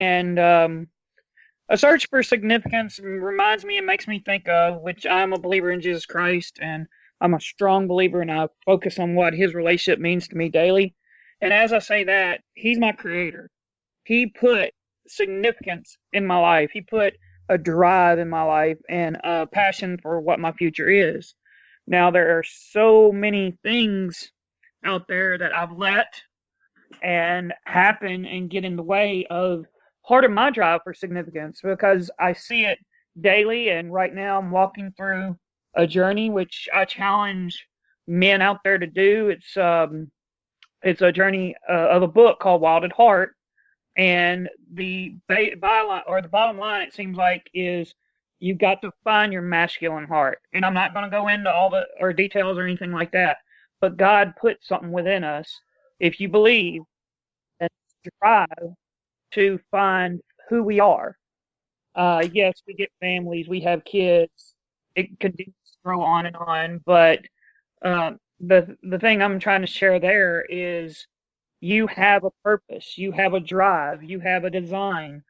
And a search for significance reminds me and makes me think of, which I'm a believer in Jesus Christ, and I'm a strong believer, and I focus on what His relationship means to me daily. And as I say that, He's my creator. He put significance in my life. He put a drive in my life and a passion for what my future is. Now, there are so many things out there that I've let and happen and get in the way of part of my drive for significance because I see it daily. And right now, I'm walking through a journey which I challenge men out there to do. It's a journey of a book called Wild at Heart, and the byline or the bottom line, it seems like, is you've got to find your masculine heart. And I'm not going to go into all the or details or anything like that, but God put something within us, if you believe, and strive to find who we are. Yes, we get families, we have kids, it continues to grow on, but the thing I'm trying to share there is you have a purpose, you have a drive, you have a design.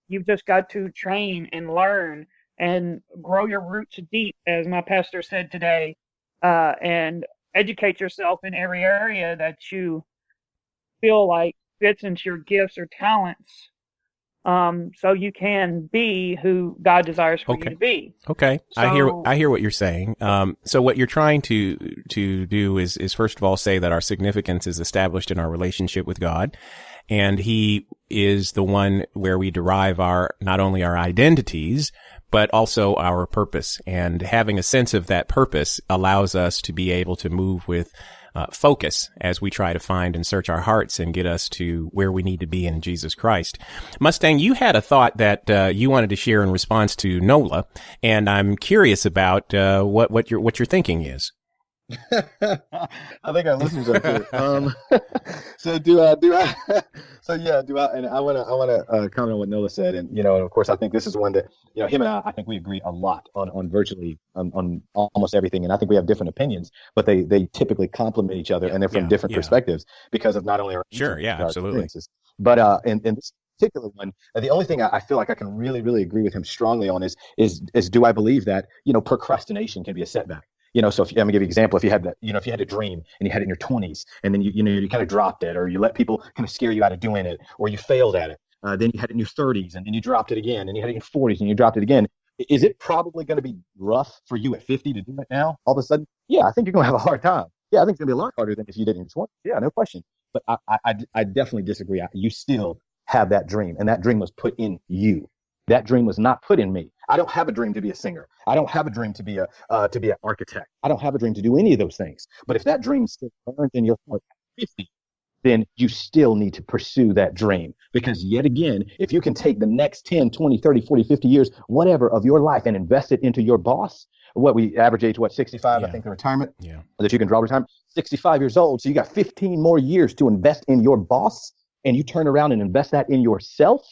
You've just got to train and learn and grow your roots deep, as my pastor said today, and educate yourself in every area that you feel like fits into your gifts or talents, so you can be who God desires for you Okay. to be. Okay. So, I hear what you're saying. So what you're trying to do is first of all say that our significance is established in our relationship with God. And He is the one where we derive not only our identities, but also our purpose. And having a sense of that purpose allows us to be able to move with focus as we try to find and search our hearts and get us to where we need to be in Jesus Christ. Mustang, you had a thought that you wanted to share in response to Nola, and I'm curious about what your thinking is. I think our listeners are too. So do I so yeah, do I and I wanna comment on what Noah said, and and of course I think this is one that him and I think we agree a lot on virtually on almost everything, and I think we have different opinions, but they typically complement each other, Yeah, and they're from yeah, different yeah. perspectives because of not only our Sure, intellect yeah, but our absolutely. experiences. But in this particular one, the only thing I feel like I can really agree with him strongly on is do I believe that procrastination can be a setback? So I'm gonna give you an example. If you had that, if you had a dream and you had it in your 20s, and then you kind of dropped it, or you let people kind of scare you out of doing it, or you failed at it, then you had it in your 30s, and then you dropped it again, and you had it in your 40s, and you dropped it again. Is it probably going to be rough for you at 50 to do it now? All of a sudden, yeah, I think you're going to have a hard time. Yeah, I think it's going to be a lot harder than if you did it in your 20s. Yeah, no question. But I definitely disagree. You still have that dream, and that dream was put in you. That dream was not put in me. I don't have a dream to be a singer. I don't have a dream to be an architect. I don't have a dream to do any of those things. But if that dream still burns in your heart at 50, then you still need to pursue that dream. Because yet again, if you can take the next 10, 20, 30, 40, 50 years, whatever of your life and invest it into your boss, what we average age, 65, I Yeah, think the retirement yeah. that you can draw retirement, 65 years old. So you got 15 more years to invest in your boss, and you turn around and invest that in yourself.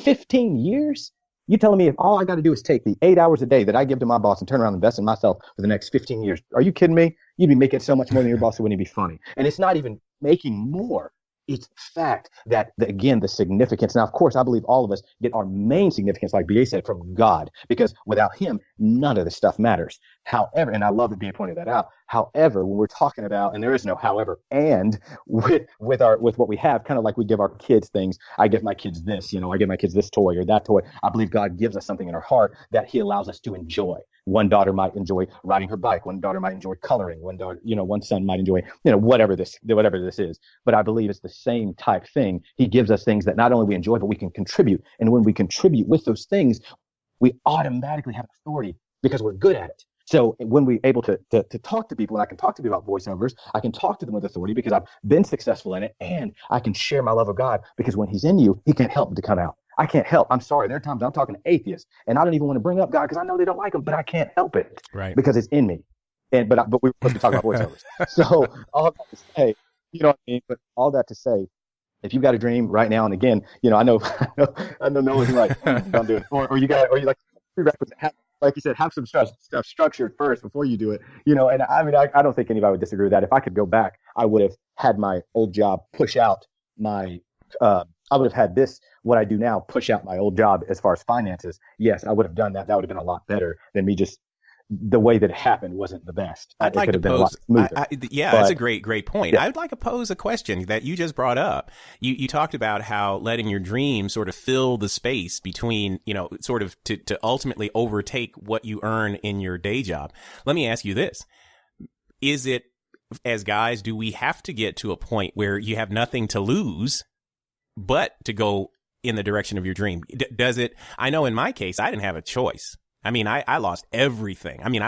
15 years? You telling me if all I got to do is take the 8 hours a day that I give to my boss and turn around and invest in myself for the next 15 years? Are you kidding me? You'd be making so much more than your boss. It wouldn't even be funny. And it's not even making more. It's the fact that, again, the significance. Now, of course, I believe all of us get our main significance, like BA said, from God, because without Him, none of this stuff matters. However, and I love that BA pointed that out. However, when we're talking about, and there is no however, and with what we have, kind of like we give our kids things. I give my kids this, I give my kids this toy or that toy. I believe God gives us something in our heart that He allows us to enjoy. One daughter might enjoy riding her bike. One daughter might enjoy coloring. One daughter, one son might enjoy, whatever this is. But I believe it's the same type thing. He gives us things that not only we enjoy, but we can contribute. And when we contribute with those things, we automatically have authority because we're good at it. So when we're able to talk to people, and I can talk to people about voiceovers, I can talk to them with authority because I've been successful in it, and I can share my love of God because when He's in you, He can't help but to come out. I can't help. I'm sorry. There are times I'm talking to atheists, and I don't even want to bring up God because I know they don't like Him, but I can't help it Right. because it's in me. But we were supposed to talk about voiceovers. So all that to say, you know what I mean. But all that to say, if you've got a dream right now, and again, I know, I know no one's like, don't do it, or you like prerequisite. Like you said, have some stuff structured first before you do it. And I mean, I don't think anybody would disagree with that. If I could go back, I would have had my old job push out my I would have had this, what I do now, push out my old job as far as finances. Yes, I would have done that. That would have been a lot better than me just, the way that it happened wasn't the best. I'd like to pose, that's a great point. Yeah. I'd like to pose a question that you just brought up. You talked about how letting your dream sort of fill the space between, sort of to ultimately overtake what you earn in your day job. Let me ask you this. Is it, as guys, do we have to get to a point where you have nothing to lose but to go in the direction of your dream? Does it? I know in my case, I didn't have a choice. I mean, I lost everything. I had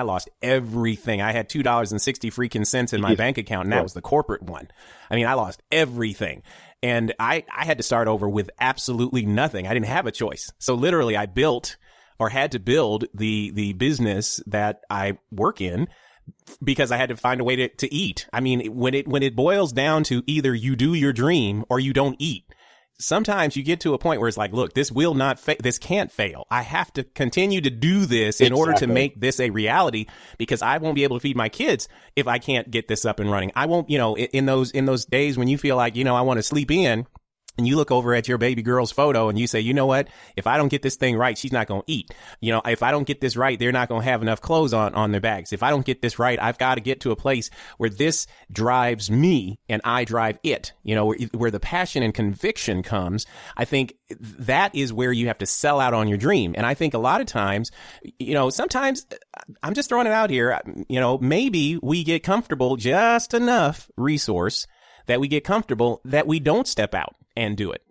$2.60 freaking cents in my bank account, and that was the corporate one. I mean, I lost everything. And I had to start over with absolutely nothing. I didn't have a choice. So literally I built, or had to build, the business that I work in, because I had to find a way to eat. I mean, when it boils down to either you do your dream or you don't eat, sometimes you get to a point where it's like, look, this will not, this can't fail. I have to continue to do this in order to make this a reality, because I won't be able to feed my kids if I can't get this up and running. I won't, in those days when you feel like, I want to sleep in, and you look over at your baby girl's photo and you say, you know what? If I don't get this thing right, she's not going to eat. If I don't get this right, they're not going to have enough clothes on their backs. If I don't get this right, I've got to get to a place where this drives me and I drive it, where the passion and conviction comes. I think that is where you have to sell out on your dream. And I think a lot of times, sometimes, I'm just throwing it out here, maybe we get comfortable, just enough resource that we get comfortable that we don't step out and do it.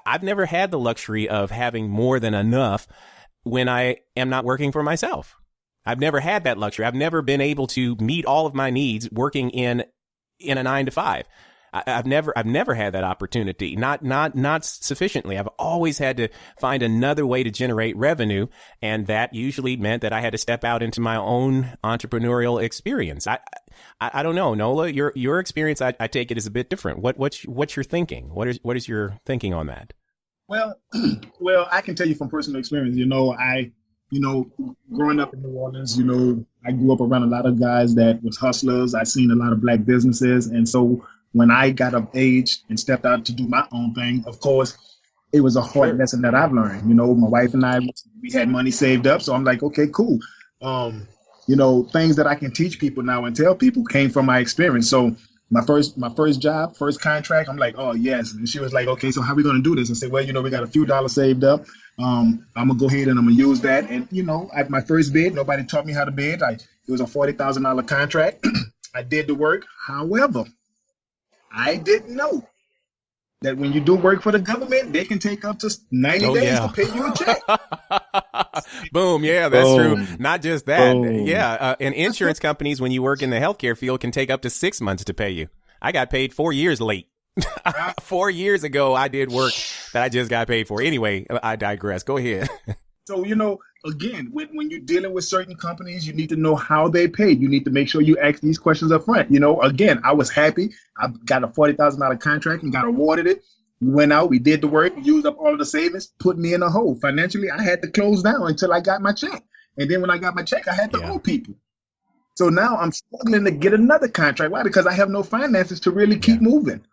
I've never had the luxury of having more than enough when I am not working for myself. I've never had that luxury. I've never been able to meet all of my needs working in a 9-to-5. I've never had that opportunity, not sufficiently. I've always had to find another way to generate revenue. And that usually meant that I had to step out into my own entrepreneurial experience. I don't know, Nola, your experience, I take it is a bit different. What's your thinking? What is your thinking on that? Well, I can tell you from personal experience, growing up in New Orleans, I grew up around a lot of guys that was hustlers. I seen a lot of black businesses. And so when I got of age and stepped out to do my own thing, of course, it was a hard lesson that I've learned. My wife and I, we had money saved up. So I'm like, okay, cool. Things that I can teach people now and tell people came from my experience. So my first job, first contract, I'm like, oh, yes. And she was like, okay, so how are we going to do this? I said, well, we got a few dollars saved up. I'm going to go ahead and I'm going to use that. And, at my first bid, nobody taught me how to bid. It was a $40,000 contract. I did the work. However, I didn't know that when you do work for the government, they can take up to 90 days to pay you a check. Boom. Yeah, that's true. Not just that. Boom. Yeah. And insurance companies, when you work in the healthcare field, can take up to 6 months to pay you. I got paid 4 years late. 4 years ago, I did work that I just got paid for. Anyway, I digress. Go ahead. So, again, when you're dealing with certain companies, you need to know how they pay. You need to make sure you ask these questions up front. Again, I was happy. I got a $40,000 contract and got awarded it. We went out, we did the work, used up all of the savings, put me in a hole. Financially, I had to close down until I got my check. And then when I got my check, I had to owe people. So now I'm struggling to get another contract. Why? Because I have no finances to really keep moving.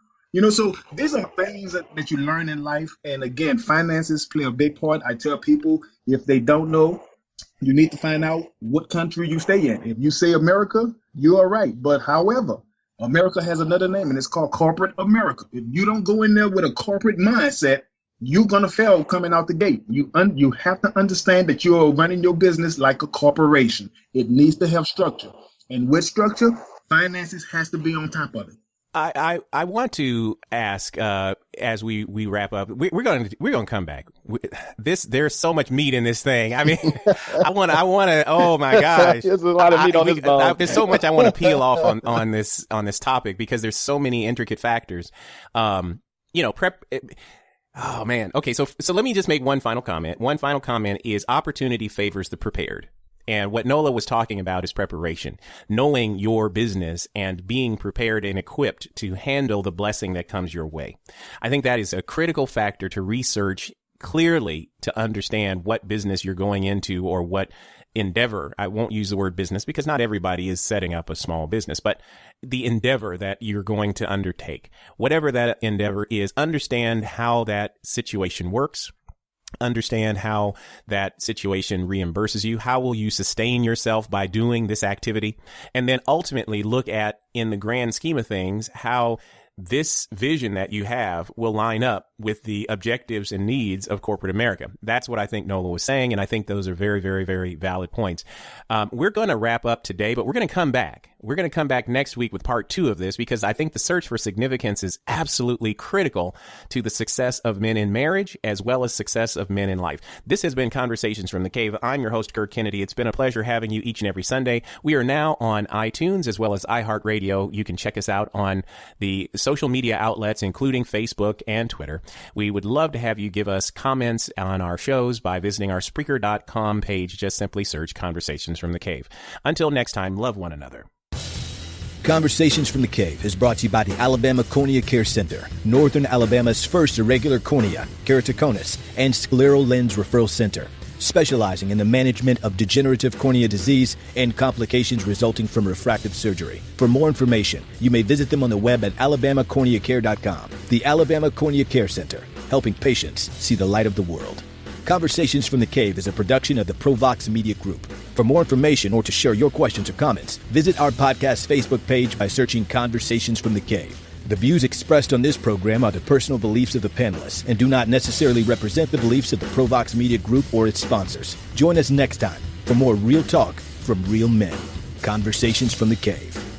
So these are things that you learn in life. And again, finances play a big part. I tell people, if they don't know, you need to find out what country you stay in. If you say America, you are right. But however, America has another name, and it's called corporate America. If you don't go in there with a corporate mindset, you're going to fail coming out the gate. You have to understand that you are running your business like a corporation. It needs to have structure. And with structure, finances has to be on top of it. I want to ask as we wrap up. We're gonna come back. There's so much meat in this thing. I mean, I want to. Oh my gosh, there's a lot of meat on this bone. There's so much I want to peel off on this topic, because there's so many intricate factors. Prep. Oh man. Okay. So let me just make one final comment. One final comment is opportunity favors the prepared. And what Nola was talking about is preparation, knowing your business and being prepared and equipped to handle the blessing that comes your way. I think that is a critical factor to research clearly to understand what business you're going into or what endeavor. I won't use the word business because not everybody is setting up a small business, but the endeavor that you're going to undertake, whatever that endeavor is, understand how that situation works. Understand how that situation reimburses you. How will you sustain yourself by doing this activity? And then ultimately look at, in the grand scheme of things, how this vision that you have will line up with the objectives and needs of corporate America. That's what I think Nola was saying, and I think those are very, very, very valid points. We're going to wrap up today, but we're going to come back. We're going to come back next week with part 2 of this, because I think the search for significance is absolutely critical to the success of men in marriage as well as success of men in life. This has been Conversations from the Cave. I'm your host, Kirk Kennedy. It's been a pleasure having you each and every Sunday. We are now on iTunes as well as iHeartRadio. You can check us out on the social media outlets, including Facebook and Twitter. We would love to have you give us comments on our shows by visiting our Spreaker.com page. Just simply search Conversations from the Cave. Until next time, love one another. Conversations from the Cave is brought to you by the Alabama Cornea Care Center, Northern Alabama's first irregular cornea, keratoconus, and scleral lens referral center, specializing in the management of degenerative cornea disease and complications resulting from refractive surgery. For more information, you may visit them on the web at alabamacorneacare.com. The Alabama Cornea Care Center, helping patients see the light of the world. Conversations from the Cave is a production of the Provox Media Group. For more information or to share your questions or comments, visit our podcast Facebook page by searching Conversations from the Cave. The views expressed on this program are the personal beliefs of the panelists and do not necessarily represent the beliefs of the Provox Media Group or its sponsors. Join us next time for more real talk from real men. Conversations from the Cave.